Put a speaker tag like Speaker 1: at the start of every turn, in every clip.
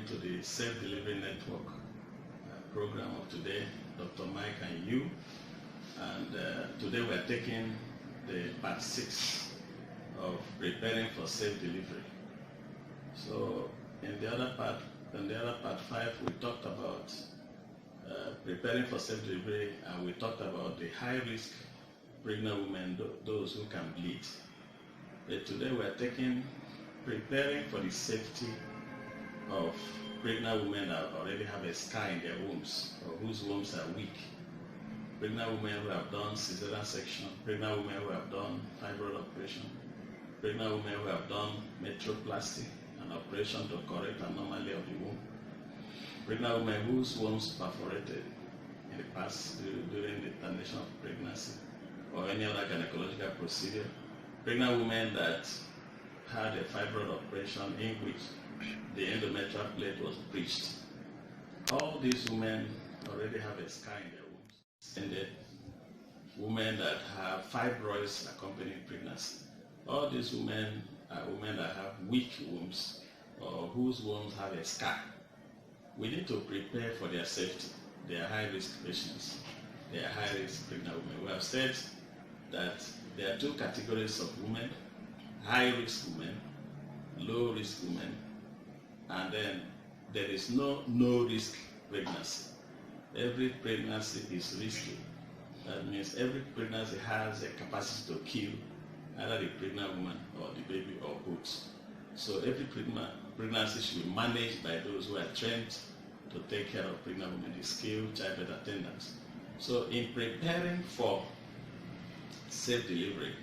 Speaker 1: welcome to the Self-Delivery Network program of today, Dr. Mike and you. And today we are taking the part 6 of preparing for self-delivery. So in the other part 5, we talked about preparing for self-delivery, and we talked about the high-risk pregnant women, those who can bleed. But today we are taking preparing for the safety of pregnant women that already have a scar in their wombs or whose wombs are weak. Pregnant women who have done cesarean section, pregnant women who have done fibroid operation, pregnant women who have done metroplasty, an operation to correct anomaly of the womb, pregnant women whose wombs perforated in the past during the termination of pregnancy or any other gynecological procedure, pregnant women that had a fibroid operation in which the endometrial plate was breached. All these women already have a scar in their wombs. And the women that have fibroids accompanying pregnancy. All these women are women that have weak wombs or whose wombs have a scar. We need to prepare for their safety. They are high-risk patients. They are high-risk pregnant women. We have said that there are 2 categories of women: high-risk women, low-risk women, and then there is no-risk pregnancy. Every pregnancy is risky. That means every pregnancy has a capacity to kill either the pregnant woman or the baby or both. So every pregnancy should be managed by those who are trained to take care of pregnant women, the skilled childbirth attendants. So in preparing for self-delivery,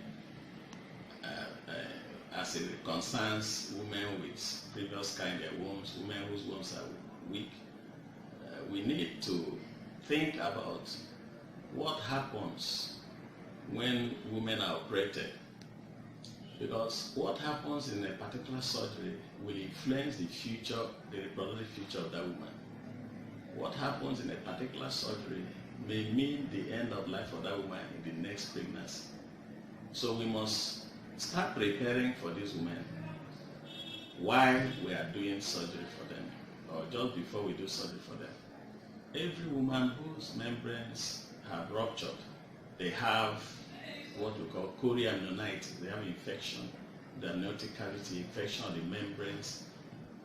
Speaker 1: as it concerns women with previous scar in their wombs, women whose wombs are weak, we need to think about what happens when women are operated. Because what happens in a particular surgery will influence the reproductive future of that woman. What happens in a particular surgery may mean the end of life for that woman in the next pregnancy. So we must start preparing for these women while we are doing surgery for them, or just before we do surgery for them. Every woman whose membranes have ruptured, they have what we call chorioamnionitis. They have infection, the amniotic cavity, infection of the membranes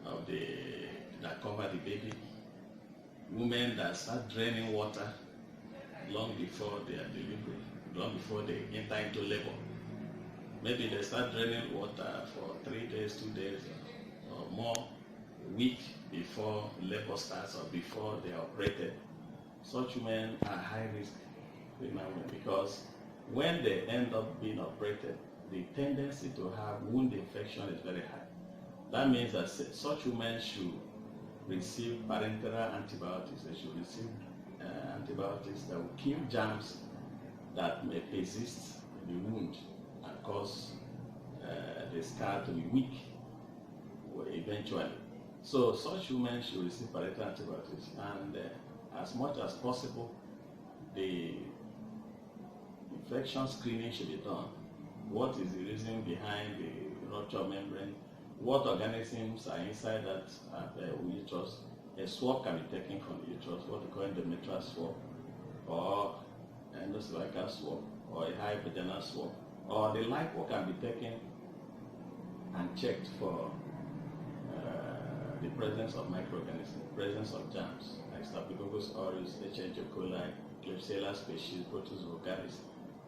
Speaker 1: that cover the baby. Women that start draining water long before their delivery, long before they enter into labor. Maybe they start draining water for 3 days, 2 days, or more, a week before labor starts or before they are operated. Such women are high risk pregnant women because when they end up being operated, the tendency to have wound infection is very high. That means that such women should receive parenteral antibiotics. They should receive antibiotics that will kill germs that may persist in the wound and cause the scar to be weak eventually. So such women should receive parenteral antibiotics, and as much as possible, the infection screening should be done. What is the reason behind the rupture membrane? What organisms are inside that uterus? A swab can be taken from the uterus, what we call endometrial swab, or endocervical swab, or a high vaginal swab, or the lipo can be taken and checked for the presence of microorganisms, presence of germs like Staphylococcus aureus, H. coli, Klebsiella species, Proteus vulgaris.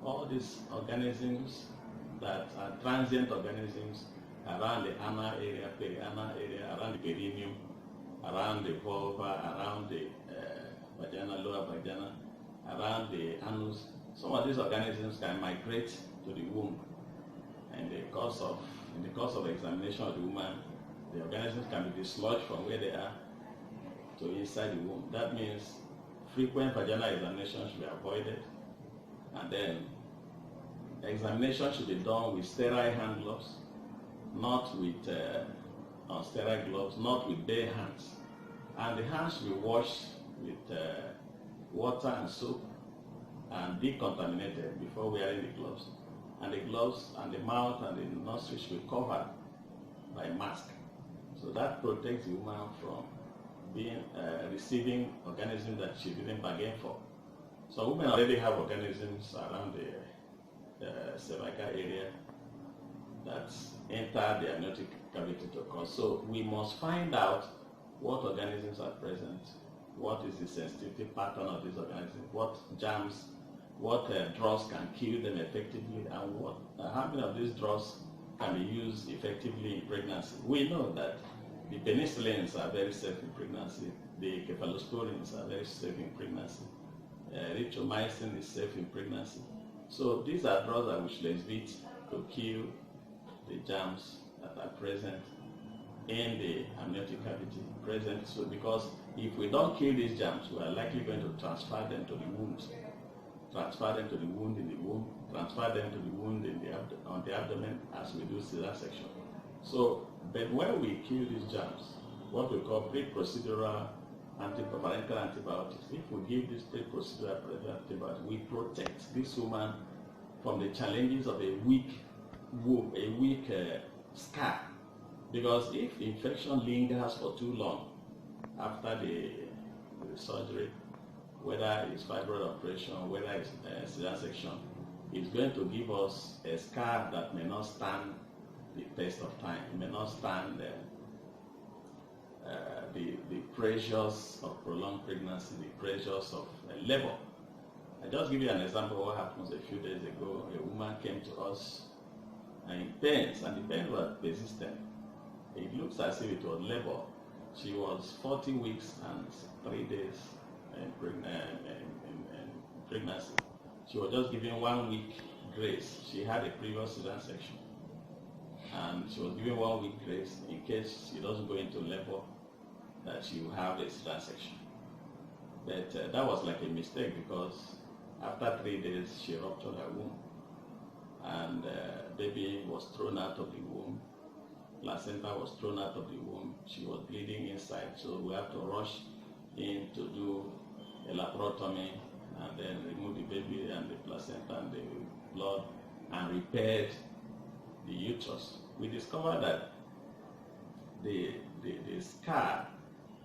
Speaker 1: All these organisms that are transient organisms around the anal area, perianal area, around the perineum, around the vulva, around the vagina, lower vagina, around the anus. Some of these organisms can migrate to the womb, and in the course of examination of the woman, the organisms can be dislodged from where they are to inside the womb. That means frequent vaginal examination should be avoided, and then examination should be done with sterile hand gloves, not with unsterile gloves, not with bare hands. And the hands should be washed with water and soap and decontaminated before wearing the gloves. And the gloves and the mouth and the nostrils should be covered by a mask. So that protects the woman from receiving organisms that she didn't bargain for. So women already have organisms around the cervical area that enter the amniotic cavity to cause. So we must find out what organisms are present, what is the sensitivity pattern of these organisms, what germs, what drugs can kill them effectively, and how many of these drugs can be used effectively in pregnancy. We know that the penicillins are very safe in pregnancy, the cephalosporins are very safe in pregnancy, erythromycin is safe in pregnancy. So these are drugs that we should exhibit to kill the germs that are present in the amniotic cavity present. So because if we don't kill these germs, we are likely going to transfer them to the wound, transfer them to the wound in the womb, transfer them to the wound in on the abdomen as we do Caesar section. So, but when we kill these germs, what we call pre-procedural parenteral antibiotics, if we give this pre-procedural parenteral antibiotics, we protect this woman from the challenges of a weak womb, a weak scar. Because if infection lingers for too long after the surgery, whether it's fibroid operation, whether it's Caesar section, it's going to give us a scar that may not stand the test of time. It may not stand the pressures of prolonged pregnancy, the pressures of labor. I just give you an example of what happened a few days ago. A woman came to us in pains, and the pains were persistent. It looks as if it was labor. She was 40 weeks and 3 days in pregnancy. She was just given 1 week grace. She had a previous Caesar section, and she was given 1 week grace in case she doesn't go into labor, that she will have a Caesar section. But that was like a mistake, because after 3 days she ruptured her womb, and baby was thrown out of the womb. Placenta was thrown out of the womb. She was bleeding inside, so we have to rush in to do a laparotomy and then remove the baby and the placenta and the blood and repaired the uterus. We discovered that the scar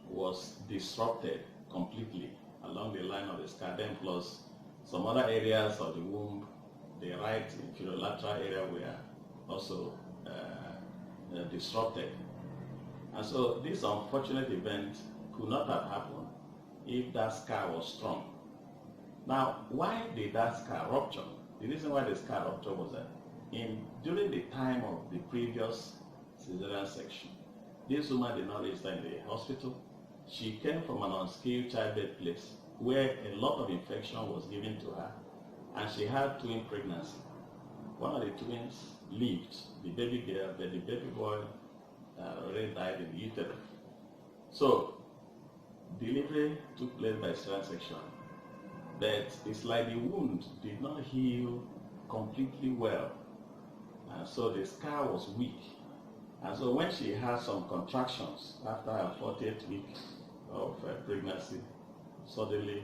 Speaker 1: was disrupted completely along the line of the scar, then plus some other areas of the womb, the right inferolateral area were also disrupted. And so this unfortunate event could not have happened if that scar was strong. Now, why did that scar rupture? The reason why the scar rupture was that during the time of the previous cesarean section, this woman did not register in the hospital. She came from an unskilled childbirth place where a lot of infection was given to her, and she had twin pregnancy. One of the twins lived, the baby girl, but the baby boy already died in the uterus. So delivery took place by cesarean section, but it's like the wound did not heal completely well, and so the scar was weak. And so when she had some contractions after her 40th week of pregnancy, suddenly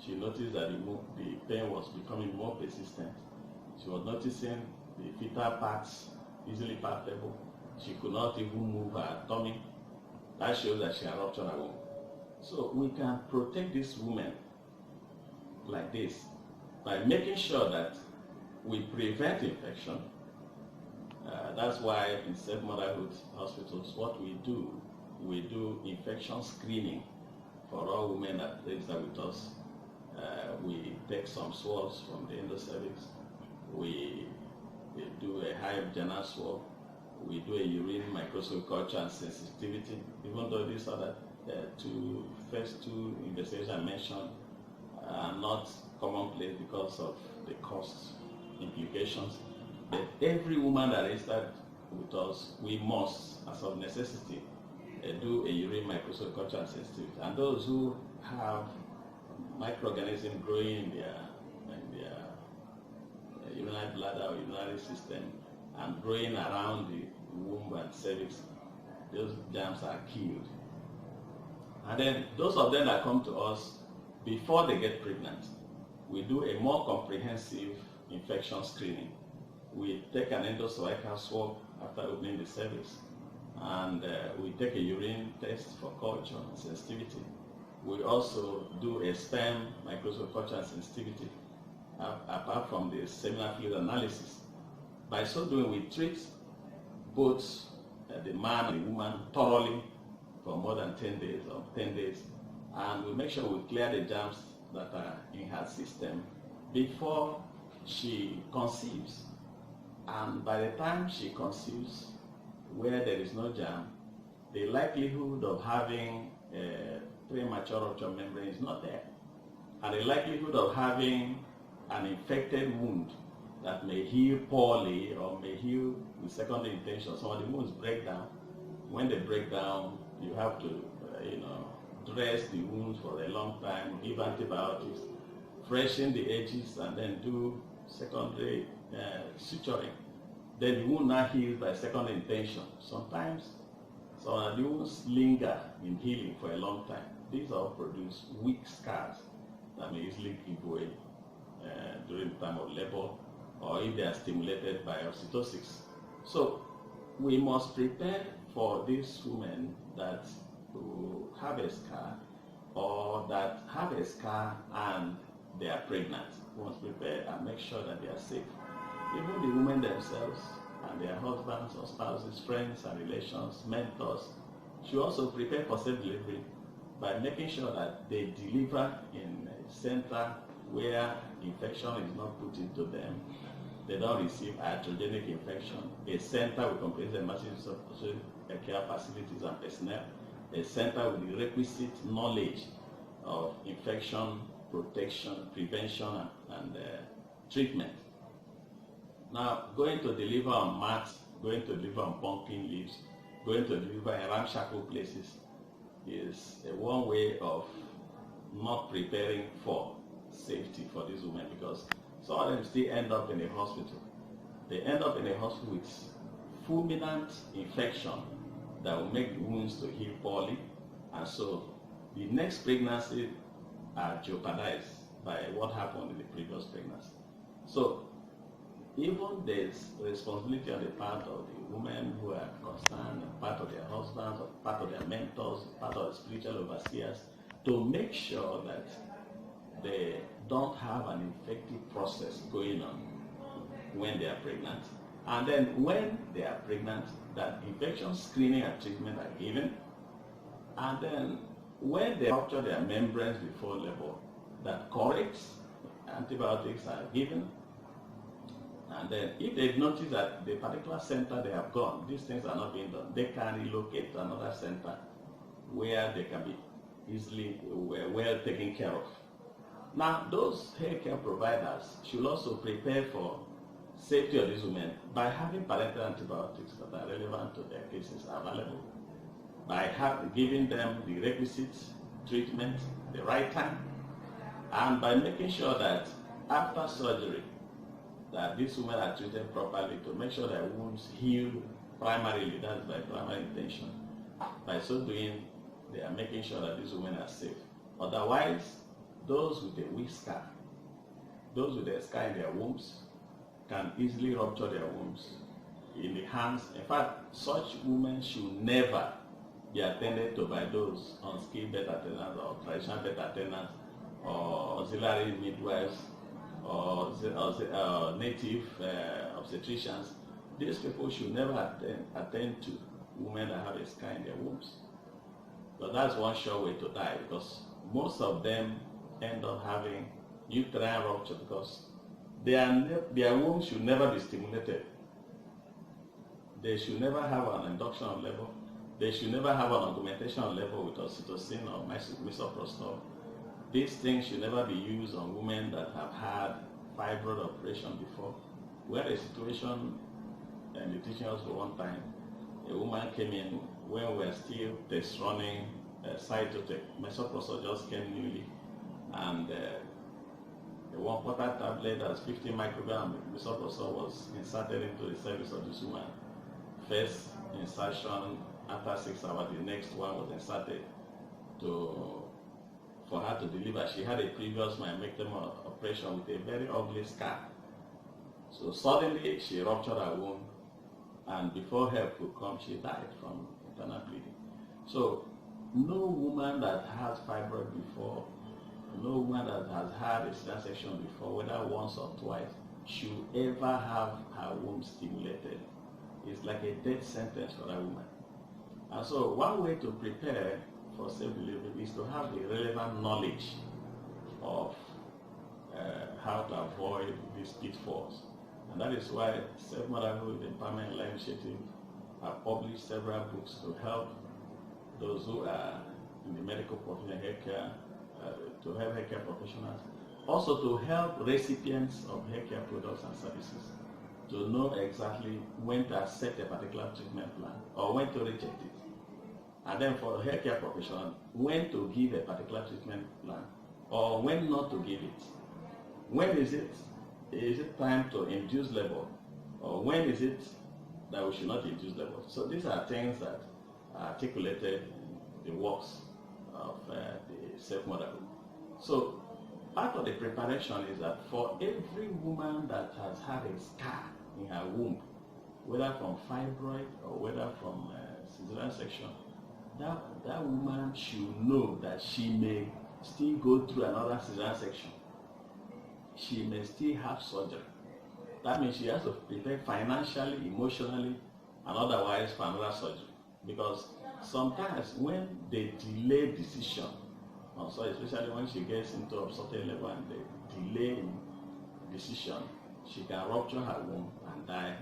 Speaker 1: she noticed that the pain was becoming more persistent. She was noticing the fetal parts easily palpable. She could not even move her tummy. That shows that she had ruptured her womb. So we can protect this woman like this by making sure that we prevent infection. That's why in safe motherhood hospitals, what we do infection screening for all women that register with us. We take some swabs from the endocervix. We do a high vaginal swab. We do a urine microscope culture and sensitivity. Even though these are the first two investigations I mentioned are not commonplace because of the cost implications. But every woman that registered with us, we must, as of necessity, do a urine microscope culture and sensitivity. And those who have microorganisms growing in their urinary bladder or urinary system and growing around the womb and cervix, those germs are killed. And then those of them that come to us before they get pregnant, we do a more comprehensive infection screening. We take an endocervical swab after opening the cervix. and we take a urine test for culture and sensitivity. We also do a sperm microscope culture and sensitivity, apart from the seminal fluid analysis. By so doing, we treat both the man and the woman thoroughly for more than 10 days or 10 days, and we make sure we clear the germs that are in her system before she conceives. And by the time she conceives, where there is no germ, the likelihood of having a premature rupture membrane is not there. And the likelihood of having an infected wound that may heal poorly or may heal with secondary infection. Some of the wounds break down. When they break down, you have to, dress the wounds for a long time, give antibiotics, freshen the edges, and then do secondary suturing. Then the wound now heals by secondary infection. Sometimes some of the wounds linger in healing for a long time. These all produce weak scars that may easily give way during the time of labor, or if they are stimulated by oxytocin. So we must prepare for these women that who have a scar, or that have a scar and they are pregnant. We must prepare and make sure that they are safe. Even the women themselves and their husbands or spouses, friends and relations, mentors, should also prepare for safe delivery by making sure that they deliver in a center where infection is not put into them. They don't receive iatrogenic infection. A center with comprehensive emergency care facilities and personnel. A center with the requisite knowledge of infection, protection, prevention, and treatment. Now, going to deliver on mats, going to deliver on pumpkin leaves, going to deliver in ramshackle places is one way of not preparing for safety for these women, because some of them still end up in a hospital. They end up in a hospital with fulminant infection that will make the wounds to heal poorly, and so the next pregnancy are jeopardized by what happened in the previous pregnancy. So even there's responsibility on the part of the women who are concerned, part of their husbands, or part of their mentors, part of the spiritual overseers, to make sure that they don't have an infective process going on when they are pregnant. And then when they are pregnant, that infection screening and treatment are given. And then when they rupture their membranes before labor, that correct antibiotics are given. And then if they notice that the particular center they have gone, these things are not being done, they can relocate to another center where they can be easily well taken care of. Now, those healthcare providers should also prepare for safety of these women by having parenteral antibiotics that are relevant to their cases available, by giving them the requisite treatment at the right time, and by making sure that after surgery, that these women are treated properly to make sure their wounds heal primarily, that's by primary intention. By so doing, they are making sure that these women are safe. Otherwise, those with a weak scar, those with a scar in their wombs, can easily rupture their wombs in the hands. In fact, such women should never be attended to by those unskilled birth attendants or traditional birth attendants or auxiliary midwives or native obstetricians. These people should never attend to women that have a scar in their wombs. But that's one sure way to die, because most of them end up having uterine rupture because their wombs should never be stimulated. They should never have an induction of labor. They should never have an augmentation of labor with oxytocin or misoprostol. These things should never be used on women that have had fibroid operation before. We had a situation in the teaching hospital one time. A woman came in when we were still test running cytotech. Misoprostol just came newly, and the one quarter tablet that's 50 microgram misoprostol was inserted into the cervix of this woman. First insertion, after 6 hours, the next one was inserted for her to deliver. She had a previous myomectomy operation with a very ugly scar. So suddenly she ruptured her womb, and before help could come, she died from internal bleeding. So no woman that has fibroid before, no woman that has had a cesarean section before, whether once or twice, should ever have her womb stimulated. It's like a death sentence for that woman. And so one way to prepare for safe delivery is to have the relevant knowledge of how to avoid these pitfalls. And that is why Safe Motherhood Empowerment and Life Initiative have published several books to help those who are in the medical profession, healthcare, to help healthcare professionals, also to help recipients of healthcare products and services to know exactly when to accept a particular treatment plan or when to reject it. And then for healthcare professionals, when to give a particular treatment plan or when not to give it. When is it time to induce labor, or when is it that we should not induce labor? So these are things that are articulated in the works of the Safe Motherhood. So part of the preparation is that for every woman that has had a scar in her womb, whether from fibroid or whether from cesarean section, that woman should know that she may still go through another cesarean section. She may still have surgery. That means she has to prepare financially, emotionally, and otherwise for another surgery. Because sometimes when they delay decision on surgery, especially when she gets into obstetric level and they delay in decision, she can rupture her womb and die,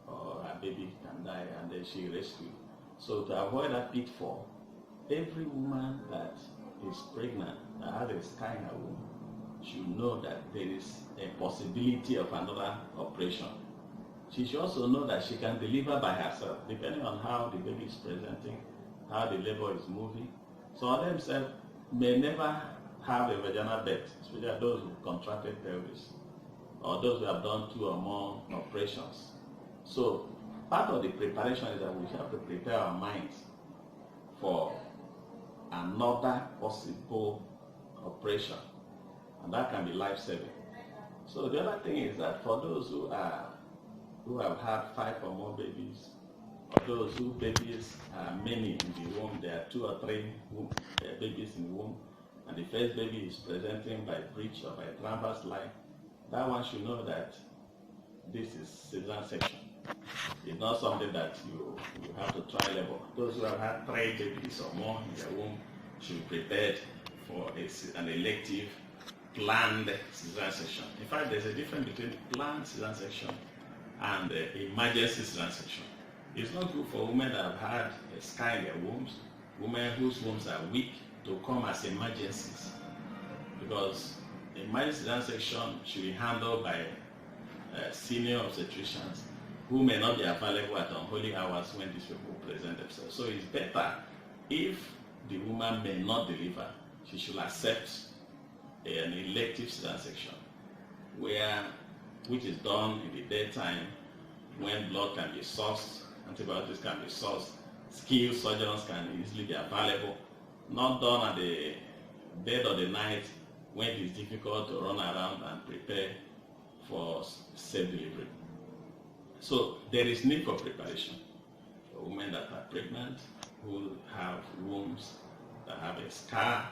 Speaker 1: or her baby can die, and then she rescued. So to avoid that pitfall, every woman that is pregnant, that has a scar in her womb, should know that there is a possibility of another operation. She should also know that she can deliver by herself, depending on how the baby is presenting, how the labor is moving. Some of themselves may never have a vaginal birth, especially those who contracted pelvis, or those who have done 2 or more operations. So part of the preparation is that we have to prepare our minds for another possible operation, and that can be life-saving. So the other thing is that for those who have had 5 or more babies, or those whose babies are many in the womb, there are 2 or 3 babies in the womb, and the first baby is presenting by breech or by transverse line, that one should know that this is cesarean section. It's not something that you have to try labor. Those who have had 3 babies or more in their womb should be prepared for an elective planned cesarean section. In fact, there's a difference between planned cesarean section and emergency cesarean section. It's not good for women that have had a scar in their wombs, women whose wombs are weak, to come as emergencies, because emergency cesarean section should be handled by senior obstetricians who may not be available at unholy hours when these people present themselves. So it's better if the woman may not deliver, she should accept an elective cesarean section, which is done in the daytime when blood can be sourced, antibiotics can be sourced, skilled surgeons can easily be available, not done at the dead of the night when it is difficult to run around and prepare for safe delivery. So there is need for preparation for women that are pregnant, who have wombs that have a scar,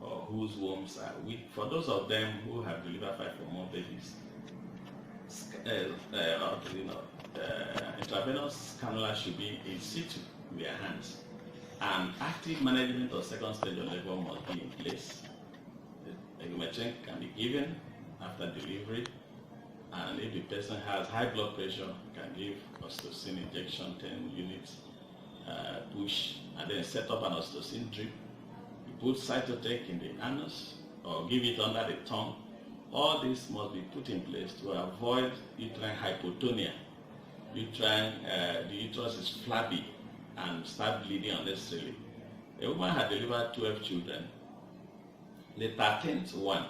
Speaker 1: or whose wombs are weak. For those of them who have delivered 5 or more babies, intravenous cannula should be in situ in their hands, and active management of second stage of labor must be in place. Egumetsine can be given after delivery, and if the person has high blood pressure, you can give oxytocin injection 10 units, push, and then set up an oxytocin drip. You put cytotec in the anus or give it under the tongue. All this must be put in place to avoid uterine hypotonia. The uterus is flabby and start bleeding unnecessarily. A woman had delivered 12 children. The 13th one,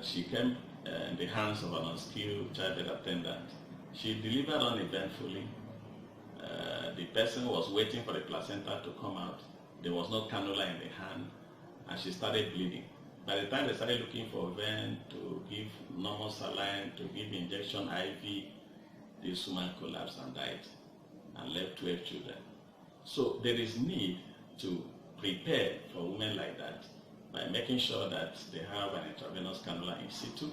Speaker 1: she came in the hands of an unskilled childbirth attendant. She delivered uneventfully. The person was waiting for the placenta to come out. There was no cannula in the hand, and she started bleeding. By the time they started looking for a vein to give normal saline, to give injection IV, this woman collapsed and died and left 12 children. So there is need to prepare for women like that by making sure that they have an intravenous cannula in situ,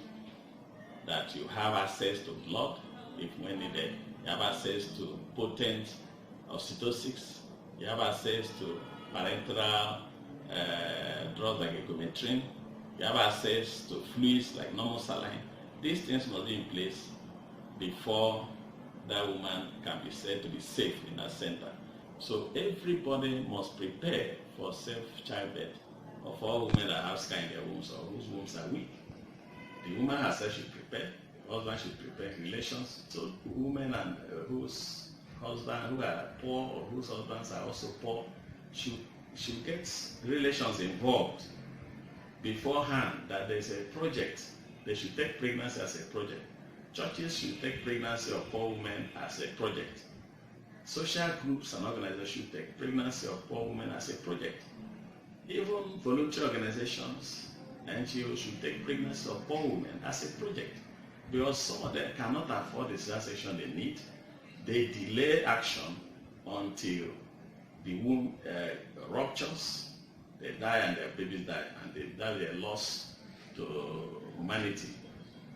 Speaker 1: that you have access to blood if when needed, you have access to potent oxytocics, you have access to parenteral drugs like gometrine, you have access to fluids like normal saline. These things must be in place before that woman can be said to be safe in that center. So everybody must prepare for safe childbirth of all women that have scar in their wombs or whose wombs are weak. The woman herself should prepare, the husband should prepare relations. So women and whose husbands who are poor or whose husbands are also poor should get relations involved beforehand, that there's a project. They should take pregnancy as a project. Churches should take pregnancy of poor women as a project. Social groups and organizations should take pregnancy of poor women as a project. Even voluntary organizations, NGOs should take pregnancy of poor women as a project. Because some of them cannot afford the cesarean they need. They delay action until the womb ruptures, they die and their babies die, and they die their loss to humanity.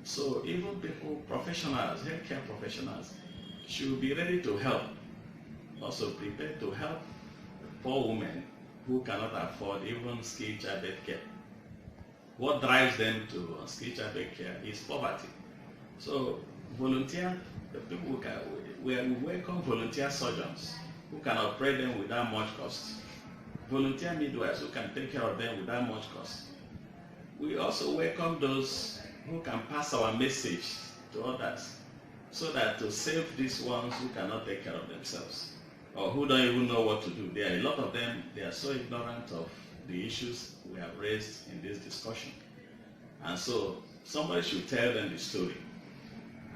Speaker 1: So even people, professionals, healthcare professionals, should be ready to help, also prepared to help poor women who cannot afford even skilled childbirth care. What drives them to skilled childbirth care is poverty. So volunteer, the people who can, we welcome volunteer surgeons who can operate them without much cost. Volunteer midwives who can take care of them without much cost. We also welcome those who can pass our message to others, so that to save these ones who cannot take care of themselves or who don't even know what to do. There are a lot of them, they are so ignorant of the issues we have raised in this discussion. And so somebody should tell them the story.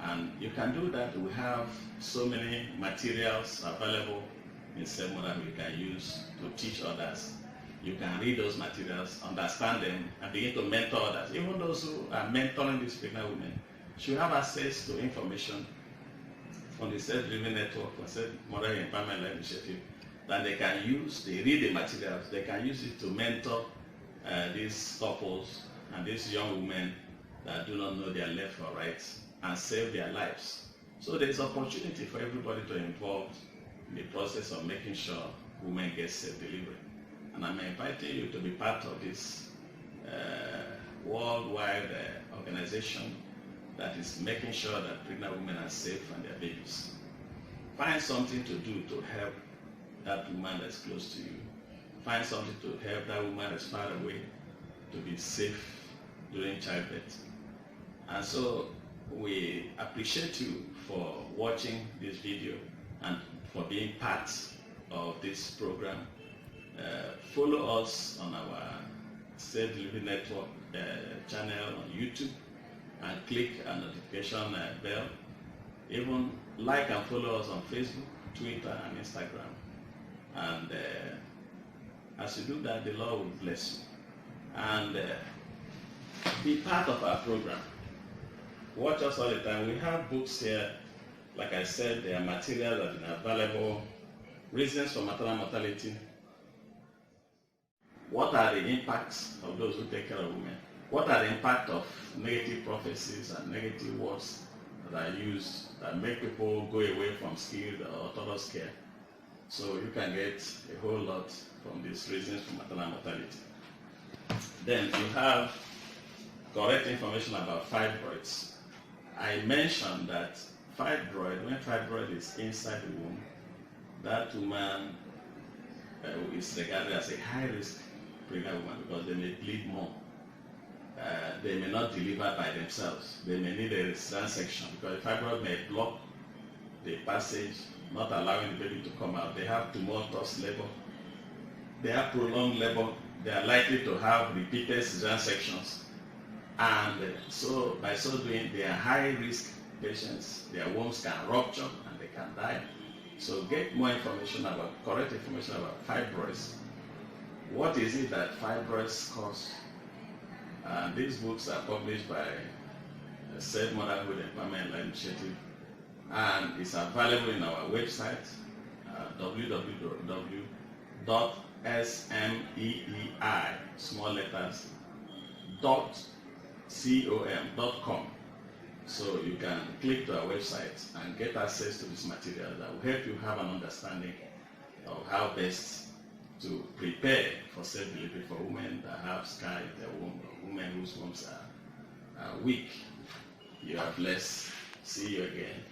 Speaker 1: And you can do that. We have so many materials available in Sermon that we can use to teach others. You can read those materials, understand them, and begin to mentor others. Even those who are mentoring these pregnant women should have access to information from the Self-Driven Network, from Self-Mother Empowerment Life Initiative, that they can use. They read the materials, they can use it to mentor these couples and these young women that do not know their left or right, and save their lives. So there is opportunity for everybody to involve in the process of making sure women get safe delivery. And I'm inviting you to be part of this worldwide organization that is making sure that pregnant women are safe and their babies. Find something to do to help that woman that's close to you. Find something to help that woman that's far away to be safe during childbirth. And so we appreciate you for watching this video and for being part of this program. Follow us on our Self-Delivery Network channel on YouTube and click a notification bell. Even like and follow us on Facebook, Twitter, and Instagram. And as you do that, the Lord will bless you. And be part of our program. Watch us all the time. We have books here. Like I said, there are materials that are available. Reasons for maternal mortality. What are the impacts of those who take care of women? What are the impact of negative prophecies and negative words that are used that make people go away from skilled or orthodox care? So you can get a whole lot from these reasons for maternal mortality. Then you have correct information about fibroids. I mentioned that when fibroid is inside the womb, that woman is regarded as a high-risk pregnant woman because they may bleed more. They may not deliver by themselves. They may need a cesarean section because the fibroid may block the passage, not allowing the baby to come out. They have tumultuous labor. They have prolonged labor. They are likely to have repeated cesarean sections. And so by so doing, they are high-risk patients. Their wombs can rupture and they can die. So get more information correct information about fibroids. What is it that fibroids cause? These books are published by Safe Motherhood Empowerment Life Initiative and it's available in our website, www.smeei, small letters, .com. So you can click to our website and get access to this material that will help you have an understanding of how best to prepare for safe delivery for women that have scar in their womb, or women whose wombs are weak. You are blessed. See you again.